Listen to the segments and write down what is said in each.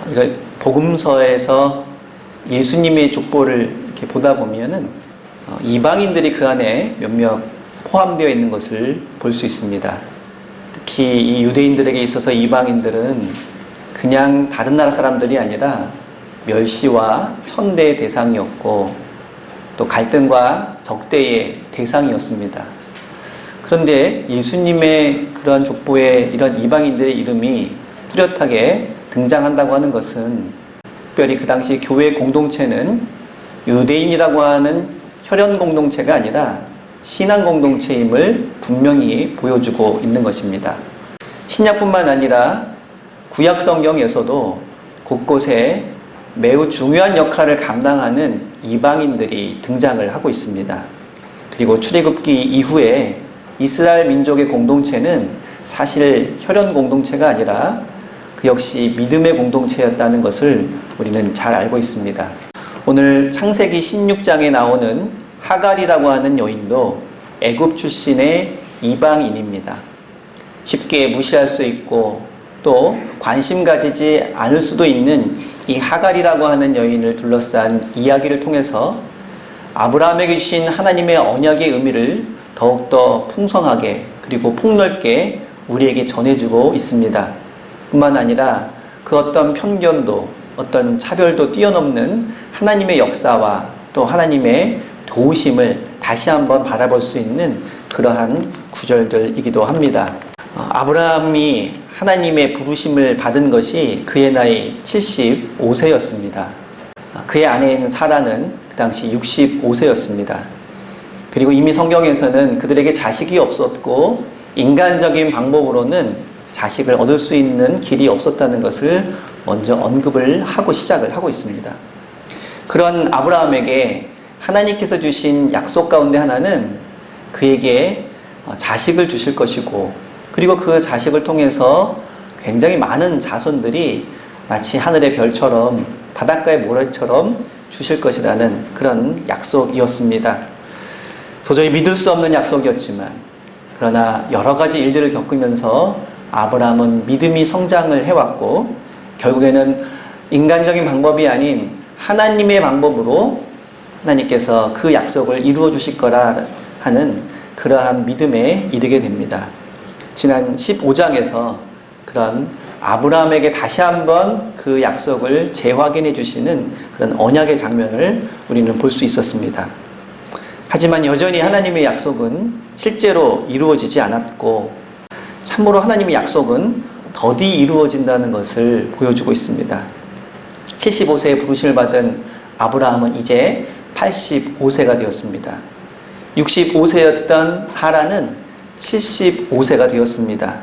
우리가 복음서에서 예수님의 족보를 이렇게 보다 보면은 이방인들이 그 안에 몇몇 포함되어 있는 것을 볼 수 있습니다. 특히 이 유대인들에게 있어서 이방인들은 그냥 다른 나라 사람들이 아니라 멸시와 천대의 대상이었고 또 갈등과 적대의 대상이었습니다. 그런데 예수님의 그러한 족보에 이런 이방인들의 이름이 뚜렷하게 등장한다고 하는 것은 특별히 그 당시 교회 공동체는 유대인이라고 하는 혈연 공동체가 아니라 신앙 공동체임을 분명히 보여주고 있는 것입니다. 신약뿐만 아니라 구약 성경에서도 곳곳에 매우 중요한 역할을 감당하는 이방인들이 등장을 하고 있습니다. 그리고 출애굽기 이후에 이스라엘 민족의 공동체는 사실 혈연 공동체가 아니라 그 역시 믿음의 공동체였다는 것을 우리는 잘 알고 있습니다. 오늘 창세기 16장에 나오는 하갈이라고 하는 여인도 애굽 출신의 이방인입니다. 쉽게 무시할 수 있고 또 관심 가지지 않을 수도 있는 이 하갈이라고 하는 여인을 둘러싼 이야기를 통해서 아브라함에게 주신 하나님의 언약의 의미를 더욱더 풍성하게 그리고 폭넓게 우리에게 전해주고 있습니다. 뿐만 아니라 그 어떤 편견도 어떤 차별도 뛰어넘는 하나님의 역사와 또 하나님의 도우심을 다시 한번 바라볼 수 있는 그러한 구절들이기도 합니다. 아브라함이 하나님의 부르심을 받은 것이 그의 나이 75세였습니다. 그의 아내에 있는 사라는 그 당시 65세였습니다. 그리고 이미 성경에서는 그들에게 자식이 없었고 인간적인 방법으로는 자식을 얻을 수 있는 길이 없었다는 것을 먼저 언급을 하고 시작을 하고 있습니다. 그런 아브라함에게 하나님께서 주신 약속 가운데 하나는 그에게 자식을 주실 것이고 그리고 그 자식을 통해서 굉장히 많은 자손들이 마치 하늘의 별처럼 바닷가의 모래처럼 주실 것이라는 그런 약속이었습니다. 도저히 믿을 수 없는 약속이었지만 그러나 여러 가지 일들을 겪으면서 아브라함은 믿음이 성장을 해왔고 결국에는 인간적인 방법이 아닌 하나님의 방법으로 하나님께서 그 약속을 이루어 주실 거라 하는 그러한 믿음에 이르게 됩니다. 지난 15장에서 그런 아브라함에게 다시 한번 그 약속을 재확인해 주시는 그런 언약의 장면을 우리는 볼 수 있었습니다. 하지만 여전히 하나님의 약속은 실제로 이루어지지 않았고 참으로 하나님의 약속은 더디 이루어진다는 것을 보여주고 있습니다. 75세에 부르심을 받은 아브라함은 이제 85세가 되었습니다. 65세였던 사라는 75세가 되었습니다.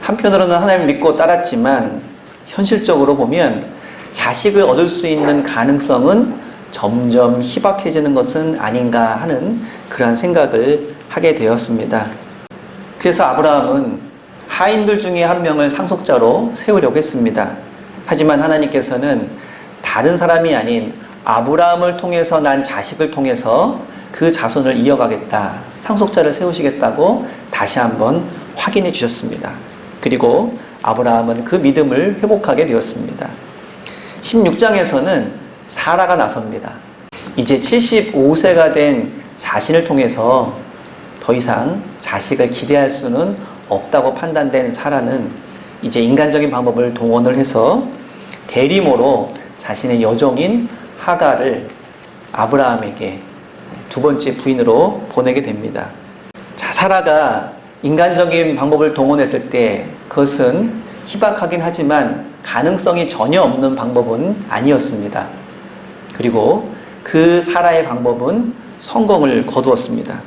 한편으로는 하나님을 믿고 따랐지만 현실적으로 보면 자식을 얻을 수 있는 가능성은 점점 희박해지는 것은 아닌가 하는 그러한 생각을 하게 되었습니다. 그래서 아브라함은 하인들 중에 한 명을 상속자로 세우려고 했습니다. 하지만 하나님께서는 다른 사람이 아닌 아브라함을 통해서 난 자식을 통해서 그 자손을 이어가겠다, 상속자를 세우시겠다고 다시 한번 확인해 주셨습니다. 그리고 아브라함은 그 믿음을 회복하게 되었습니다. 16장에서는 사라가 나섭니다. 이제 75세가 된 자신을 통해서 더 이상 자식을 기대할 수는 없다고 판단된 사라는 이제 인간적인 방법을 동원을 해서 대리모로 자신의 여종인 하갈을 아브라함에게 두 번째 부인으로 보내게 됩니다. 자, 사라가 인간적인 방법을 동원했을 때 그것은 희박하긴 하지만 가능성이 전혀 없는 방법은 아니었습니다. 그리고 그 사라의 방법은 성공을 거두었습니다.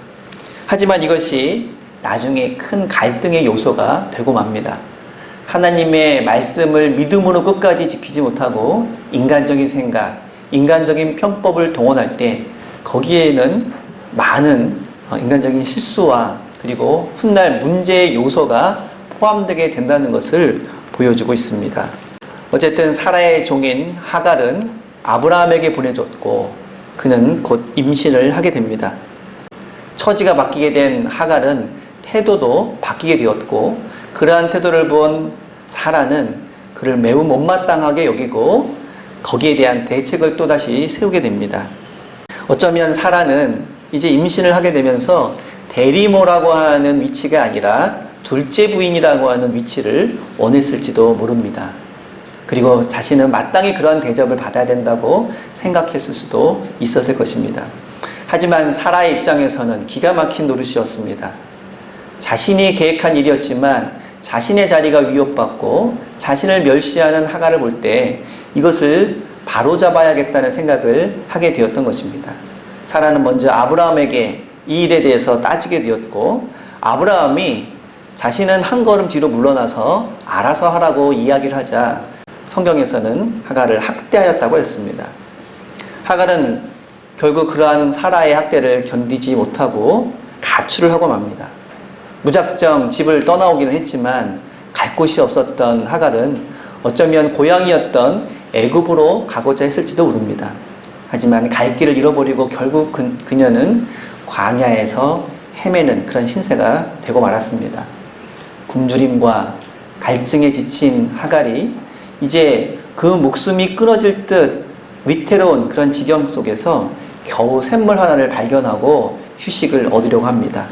하지만 이것이 나중에 큰 갈등의 요소가 되고 맙니다. 하나님의 말씀을 믿음으로 끝까지 지키지 못하고 인간적인 생각, 인간적인 편법을 동원할 때 거기에는 많은 인간적인 실수와 그리고 훗날 문제의 요소가 포함되게 된다는 것을 보여주고 있습니다. 어쨌든 사라의 종인 하갈은 아브라함에게 보내줬고 그는 곧 임신을 하게 됩니다. 처지가 바뀌게 된 하갈은 태도도 바뀌게 되었고 그러한 태도를 본 사라는 그를 매우 못마땅하게 여기고 거기에 대한 대책을 또다시 세우게 됩니다. 어쩌면 사라는 이제 임신을 하게 되면서 대리모라고 하는 위치가 아니라 둘째 부인이라고 하는 위치를 원했을지도 모릅니다. 그리고 자신은 마땅히 그러한 대접을 받아야 된다고 생각했을 수도 있었을 것입니다. 하지만 사라의 입장에서는 기가 막힌 노릇이었습니다. 자신이 계획한 일이었지만 자신의 자리가 위협받고 자신을 멸시하는 하갈을 볼 때 이것을 바로잡아야겠다는 생각을 하게 되었던 것입니다. 사라는 먼저 아브라함에게 이 일에 대해서 따지게 되었고, 아브라함이 자신은 한 걸음 뒤로 물러나서 알아서 하라고 이야기를 하자 성경에서는 하갈을 학대하였다고 했습니다. 하갈은 결국 그러한 사라의 학대를 견디지 못하고 가출을 하고 맙니다. 무작정 집을 떠나오기는 했지만 갈 곳이 없었던 하갈은 어쩌면 고향이었던 애굽으로 가고자 했을지도 모릅니다. 하지만 갈 길을 잃어버리고 결국 그녀는 광야에서 헤매는 그런 신세가 되고 말았습니다. 굶주림과 갈증에 지친 하갈이 이제 그 목숨이 끊어질 듯 위태로운 그런 지경 속에서 겨우 샘물 하나를 발견하고 휴식을 얻으려고 합니다.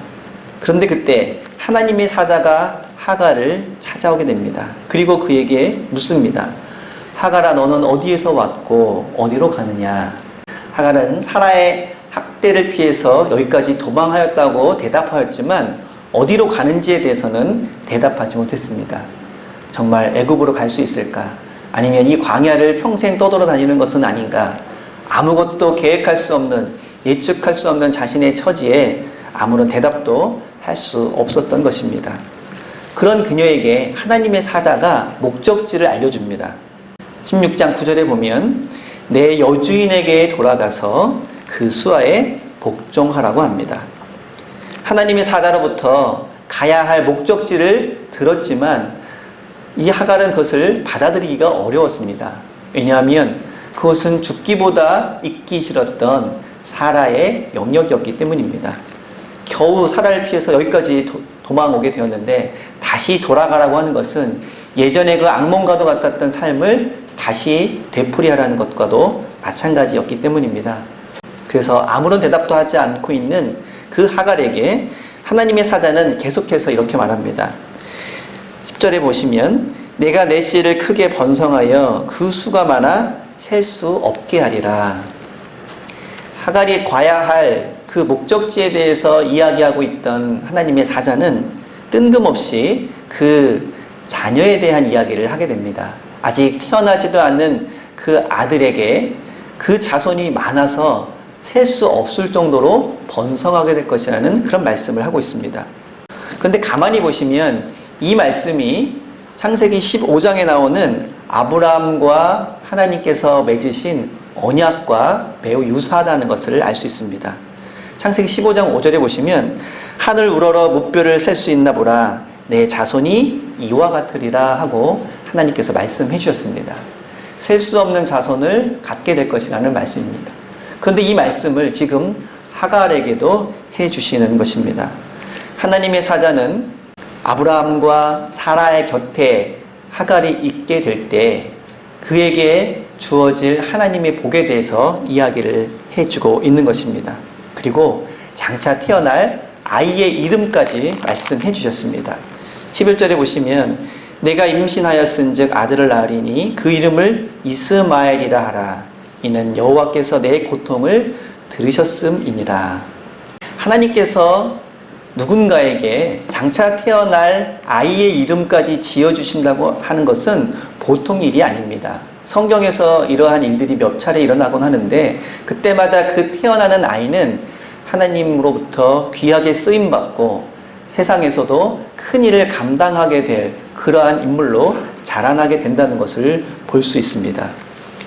그런데 그때 하나님의 사자가 하갈을 찾아오게 됩니다. 그리고 그에게 묻습니다. 하갈아, 너는 어디에서 왔고 어디로 가느냐? 하갈은 사라의 학대를 피해서 여기까지 도망하였다고 대답하였지만 어디로 가는지에 대해서는 대답하지 못했습니다. 정말 애굽으로 갈 수 있을까? 아니면 이 광야를 평생 떠돌아다니는 것은 아닌가? 아무것도 계획할 수 없는, 예측할 수 없는 자신의 처지에 아무런 대답도 할 수 없었던 것입니다. 그런 그녀에게 하나님의 사자가 목적지를 알려줍니다. 16장 9절에 보면 내 여주인에게 돌아가서 그 수하에 복종하라고 합니다. 하나님의 사자로부터 가야 할 목적지를 들었지만 이 하갈은 그것을 받아들이기가 어려웠습니다. 왜냐하면 그것은 죽기보다 잊기 싫었던 사라의 영역이었기 때문입니다. 겨우 사라를 피해서 여기까지 도망오게 되었는데 다시 돌아가라고 하는 것은 예전에 그 악몽과도 같았던 삶을 다시 되풀이하라는 것과도 마찬가지였기 때문입니다. 그래서 아무런 대답도 하지 않고 있는 그 하갈에게 하나님의 사자는 계속해서 이렇게 말합니다. 10절에 보시면 내가 내 씨를 크게 번성하여 그 수가 많아 셀 수 없게 하리라. 하갈이 가야 할 그 목적지에 대해서 이야기하고 있던 하나님의 사자는 뜬금없이 그 자녀에 대한 이야기를 하게 됩니다. 아직 태어나지도 않는 그 아들에게 그 자손이 많아서 셀 수 없을 정도로 번성하게 될 것이라는 그런 말씀을 하고 있습니다. 그런데 가만히 보시면 이 말씀이 창세기 15장에 나오는 아브라함과 하나님께서 맺으신 언약과 매우 유사하다는 것을 알 수 있습니다. 창세기 15장 5절에 보시면 하늘 우러러 무뼈를 셀 수 있나 보라 내 자손이 이와 같으리라 하고 하나님께서 말씀해 주셨습니다. 셀 수 없는 자손을 갖게 될 것이라는 말씀입니다. 그런데 이 말씀을 지금 하갈에게도 해 주시는 것입니다. 하나님의 사자는 아브라함과 사라의 곁에 하갈이 있게 될 때 그에게 주어질 하나님의 복에 대해서 이야기를 해주고 있는 것입니다. 그리고 장차 태어날 아이의 이름까지 말씀해 주셨습니다. 11절에 보시면 내가 임신하였은즉 아들을 낳으리니 그 이름을 이스마엘이라 하라. 이는 여호와께서 내 고통을 들으셨음이니라. 하나님께서 누군가에게 장차 태어날 아이의 이름까지 지어주신다고 하는 것은 보통 일이 아닙니다. 성경에서 이러한 일들이 몇 차례 일어나곤 하는데 그때마다 그 태어나는 아이는 하나님으로부터 귀하게 쓰임받고 세상에서도 큰 일을 감당하게 될 그러한 인물로 자라나게 된다는 것을 볼 수 있습니다.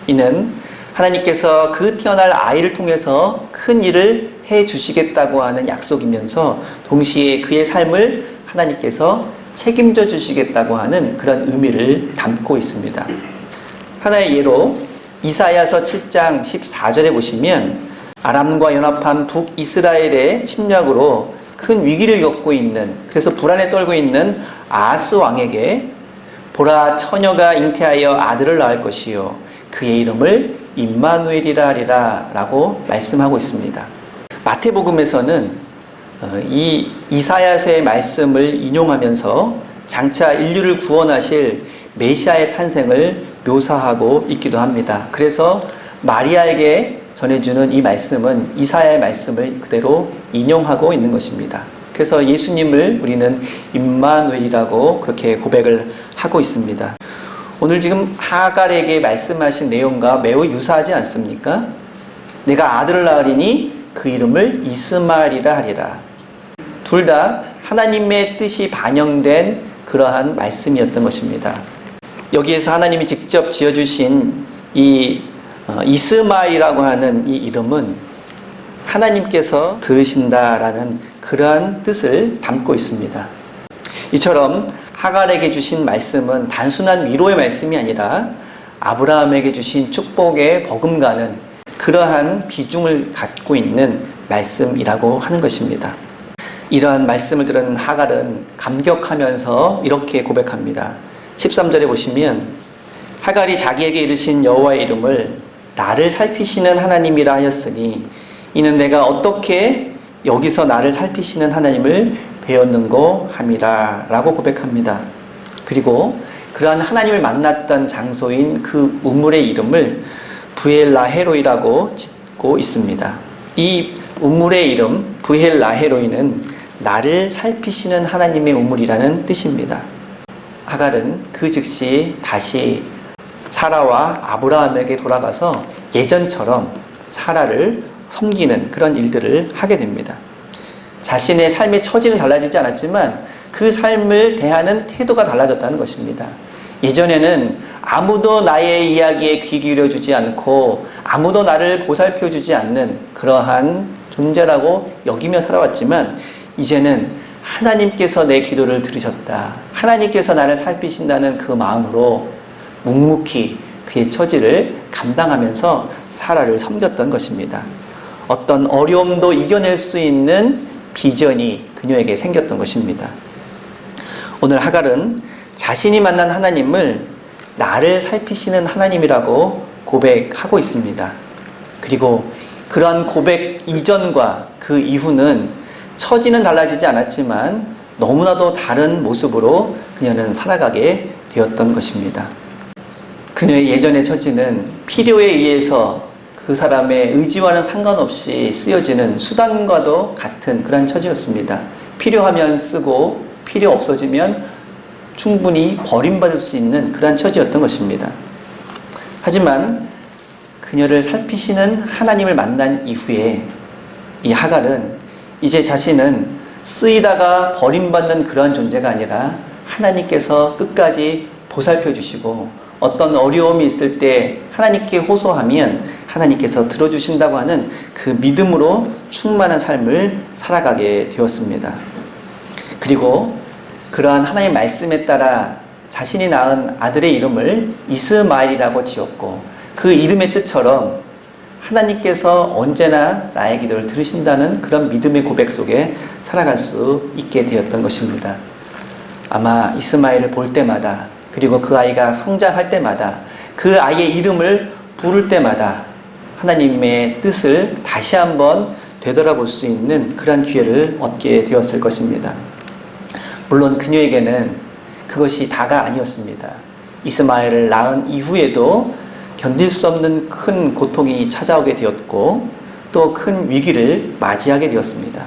이는 하나님께서 그 태어날 아이를 통해서 큰 일을 해 주시겠다고 하는 약속이면서 동시에 그의 삶을 하나님께서 책임져 주시겠다고 하는 그런 의미를 담고 있습니다. 하나의 예로 이사야서 7장 14절에 보시면 아람과 연합한 북이스라엘의 침략으로 큰 위기를 겪고 있는, 그래서 불안에 떨고 있는 아하스 왕에게 보라, 처녀가 잉태하여 아들을 낳을 것이요 그의 이름을 임마누엘이라 하리라 라고 말씀하고 있습니다. 마태복음에서는 이 이사야서의 말씀을 인용하면서 장차 인류를 구원하실 메시아의 탄생을 묘사하고 있기도 합니다. 그래서 마리아에게 전해주는 이 말씀은 이사야의 말씀을 그대로 인용하고 있는 것입니다. 그래서 예수님을 우리는 임마누엘이라고 그렇게 고백을 하고 있습니다. 오늘 지금 하갈에게 말씀하신 내용과 매우 유사하지 않습니까? 내가 아들을 낳으리니 그 이름을 이스마엘이라 하리라. 둘 다 하나님의 뜻이 반영된 그러한 말씀이었던 것입니다. 여기에서 하나님이 직접 지어주신 이 이스마엘이라고 하는 이 이름은 하나님께서 들으신다라는 그러한 뜻을 담고 있습니다. 이처럼 하갈에게 주신 말씀은 단순한 위로의 말씀이 아니라 아브라함에게 주신 축복의 버금가는 그러한 비중을 갖고 있는 말씀이라고 하는 것입니다. 이러한 말씀을 들은 하갈은 감격하면서 이렇게 고백합니다. 13절에 보시면 하갈이 자기에게 이르신 여호와의 이름을 나를 살피시는 하나님이라 하였으니 이는 내가 어떻게 여기서 나를 살피시는 하나님을 배웠는고 함이라 라고 고백합니다. 그리고 그러한 하나님을 만났던 장소인 그 우물의 이름을 부엘라헤로이라고 짓고 있습니다. 이 우물의 이름 부엘라헤로이는 나를 살피시는 하나님의 우물이라는 뜻입니다. 하갈은 그 즉시 다시 사라와 아브라함에게 돌아가서 예전처럼 사라를 섬기는 그런 일들을 하게 됩니다. 자신의 삶의 처지는 달라지지 않았지만 그 삶을 대하는 태도가 달라졌다는 것입니다. 예전에는 아무도 나의 이야기에 귀 기울여주지 않고 아무도 나를 보살펴주지 않는 그러한 존재라고 여기며 살아왔지만 이제는 하나님께서 내 기도를 들으셨다. 하나님께서 나를 살피신다는 그 마음으로 묵묵히 그의 처지를 감당하면서 사라를 섬겼던 것입니다. 어떤 어려움도 이겨낼 수 있는 비전이 그녀에게 생겼던 것입니다. 오늘 하갈은 자신이 만난 하나님을 나를 살피시는 하나님이라고 고백하고 있습니다. 그리고 그러한 고백 이전과 그 이후는 처지는 달라지지 않았지만 너무나도 다른 모습으로 그녀는 살아가게 되었던 것입니다. 그녀의 예전의 처지는 필요에 의해서 그 사람의 의지와는 상관없이 쓰여지는 수단과도 같은 그런 처지였습니다. 필요하면 쓰고 필요 없어지면 충분히 버림받을 수 있는 그런 처지였던 것입니다. 하지만 그녀를 살피시는 하나님을 만난 이후에 이 하갈은 이제 자신은 쓰이다가 버림받는 그런 존재가 아니라 하나님께서 끝까지 보살펴 주시고 어떤 어려움이 있을 때 하나님께 호소하면 하나님께서 들어주신다고 하는 그 믿음으로 충만한 삶을 살아가게 되었습니다. 그리고 그러한 하나님의 말씀에 따라 자신이 낳은 아들의 이름을 이스마엘이라고 지었고 그 이름의 뜻처럼 하나님께서 언제나 나의 기도를 들으신다는 그런 믿음의 고백 속에 살아갈 수 있게 되었던 것입니다. 아마 이스마엘을 볼 때마다 그리고 그 아이가 성장할 때마다 그 아이의 이름을 부를 때마다 하나님의 뜻을 다시 한번 되돌아볼 수 있는 그런 기회를 얻게 되었을 것입니다. 물론 그녀에게는 그것이 다가 아니었습니다. 이스마엘을 낳은 이후에도 견딜 수 없는 큰 고통이 찾아오게 되었고 또 큰 위기를 맞이하게 되었습니다.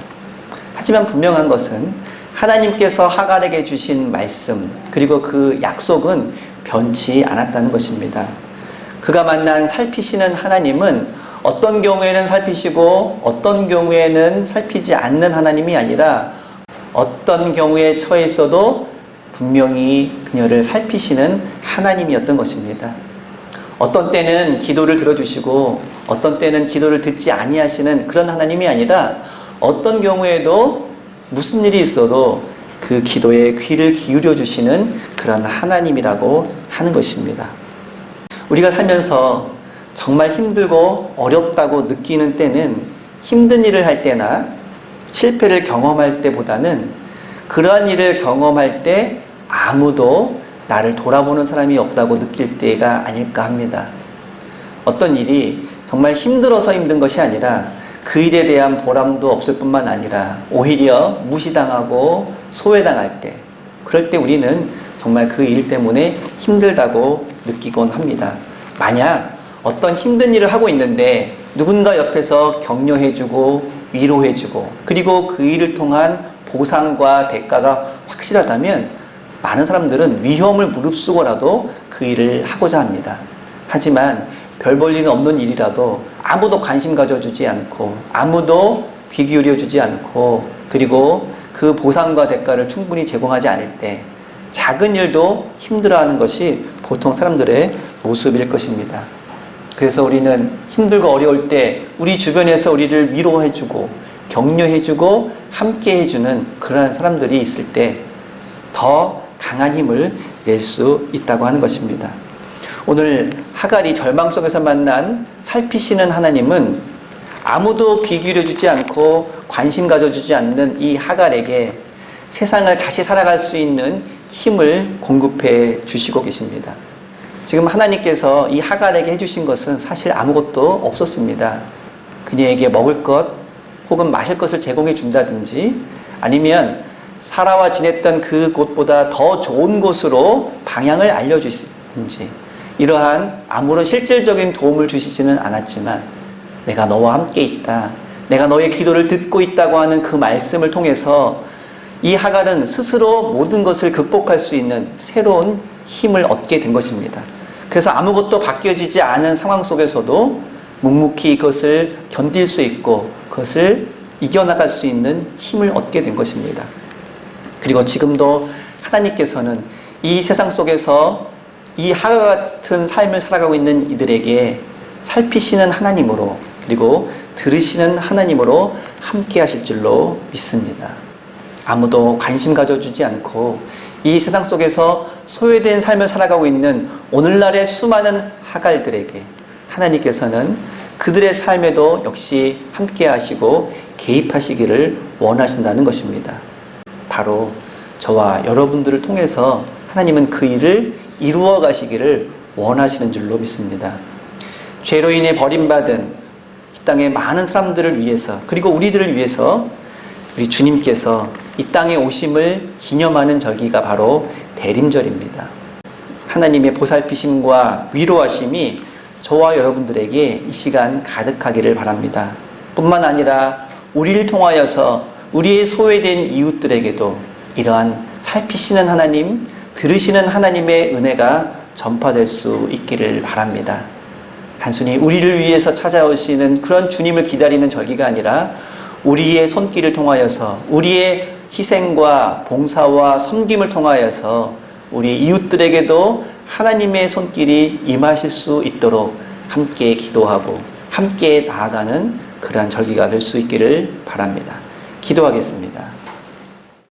하지만 분명한 것은 하나님께서 하갈에게 주신 말씀 그리고 그 약속은 변치 않았다는 것입니다. 그가 만난 살피시는 하나님은 어떤 경우에는 살피시고 어떤 경우에는 살피지 않는 하나님이 아니라 어떤 경우에 처해 있어도 분명히 그녀를 살피시는 하나님이었던 것입니다. 어떤 때는 기도를 들어주시고 어떤 때는 기도를 듣지 아니하시는 그런 하나님이 아니라 어떤 경우에도 무슨 일이 있어도 그 기도에 귀를 기울여 주시는 그런 하나님이라고 하는 것입니다. 우리가 살면서 정말 힘들고 어렵다고 느끼는 때는 힘든 일을 할 때나 실패를 경험할 때보다는 그러한 일을 경험할 때 아무도 나를 돌아보는 사람이 없다고 느낄 때가 아닐까 합니다. 어떤 일이 정말 힘들어서 힘든 것이 아니라 그 일에 대한 보람도 없을 뿐만 아니라 오히려 무시당하고 소외당할 때, 그럴 때 우리는 정말 그 일 때문에 힘들다고 느끼곤 합니다. 만약 어떤 힘든 일을 하고 있는데 누군가 옆에서 격려해주고 위로해주고 그리고 그 일을 통한 보상과 대가가 확실하다면 많은 사람들은 위험을 무릅쓰고라도 그 일을 하고자 합니다. 하지만 별 볼 일은 없는 일이라도 아무도 관심 가져주지 않고 아무도 귀 기울여주지 않고 그리고 그 보상과 대가를 충분히 제공하지 않을 때 작은 일도 힘들어하는 것이 보통 사람들의 모습일 것입니다. 그래서 우리는 힘들고 어려울 때 우리 주변에서 우리를 위로해주고 격려해주고 함께 해주는 그러한 사람들이 있을 때 더 강한 힘을 낼 수 있다고 하는 것입니다. 오늘 하갈이 절망 속에서 만난 살피시는 하나님은 아무도 귀 기울여주지 않고 관심 가져주지 않는 이 하갈에게 세상을 다시 살아갈 수 있는 힘을 공급해 주시고 계십니다. 지금 하나님께서 이 하갈에게 해주신 것은 사실 아무것도 없었습니다. 그녀에게 먹을 것 혹은 마실 것을 제공해 준다든지 아니면 사라와 지냈던 그 곳보다 더 좋은 곳으로 방향을 알려주시든지 이러한 아무런 실질적인 도움을 주시지는 않았지만 내가 너와 함께 있다, 내가 너의 기도를 듣고 있다고 하는 그 말씀을 통해서 이 하갈은 스스로 모든 것을 극복할 수 있는 새로운 힘을 얻게 된 것입니다. 그래서 아무것도 바뀌어지지 않은 상황 속에서도 묵묵히 그것을 견딜 수 있고 그것을 이겨나갈 수 있는 힘을 얻게 된 것입니다. 그리고 지금도 하나님께서는 이 세상 속에서 이 하갈 같은 삶을 살아가고 있는 이들에게 살피시는 하나님으로 그리고 들으시는 하나님으로 함께 하실 줄로 믿습니다. 아무도 관심 가져주지 않고 이 세상 속에서 소외된 삶을 살아가고 있는 오늘날의 수많은 하갈들에게 하나님께서는 그들의 삶에도 역시 함께 하시고 개입하시기를 원하신다는 것입니다. 바로 저와 여러분들을 통해서 하나님은 그 일을 이루어 가시기를 원하시는 줄로 믿습니다. 죄로 인해 버림받은 이 땅의 많은 사람들을 위해서 그리고 우리들을 위해서 우리 주님께서 이 땅에 오심을 기념하는 절기가 바로 대림절입니다. 하나님의 보살피심과 위로하심이 저와 여러분들에게 이 시간 가득하기를 바랍니다. 뿐만 아니라 우리를 통하여서 우리의 소외된 이웃들에게도 이러한 살피시는 하나님, 들으시는 하나님의 은혜가 전파될 수 있기를 바랍니다. 단순히 우리를 위해서 찾아오시는 그런 주님을 기다리는 절기가 아니라 우리의 손길을 통하여서 우리의 희생과 봉사와 섬김을 통하여서 우리 이웃들에게도 하나님의 손길이 임하실 수 있도록 함께 기도하고 함께 나아가는 그러한 절기가 될 수 있기를 바랍니다. 기도하겠습니다.